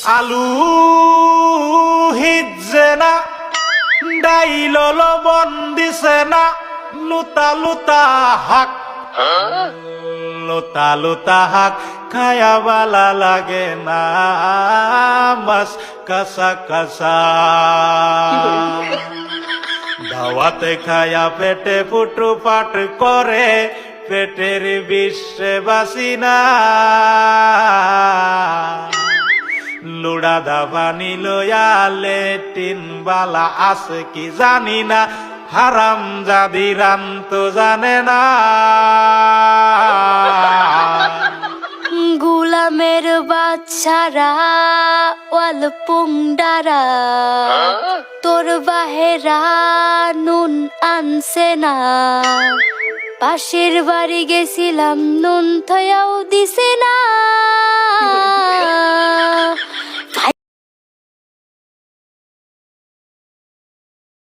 আলু হিজে না ডাইল লবণ দিছে না লুতা লুতা হাক লুতা লুতা হাক খায়া বালা লাগে না মাছ কাঁচা কাঁচা দাওয়াতে খায়া পেটে ফুটু পাট করে পেটের বিশ্বে বাসি না লুড়া দাবা নিলয়া লেটিন বালা আছে কি জানি না হারাম জাদি রান তো জানে না গুলামের বাচ্চারা ওয়াল পুংডারা তোর বাহেরা নুন আনছে না পাশের বাড়ি গেছিলাম নুন থয়াও দিছে না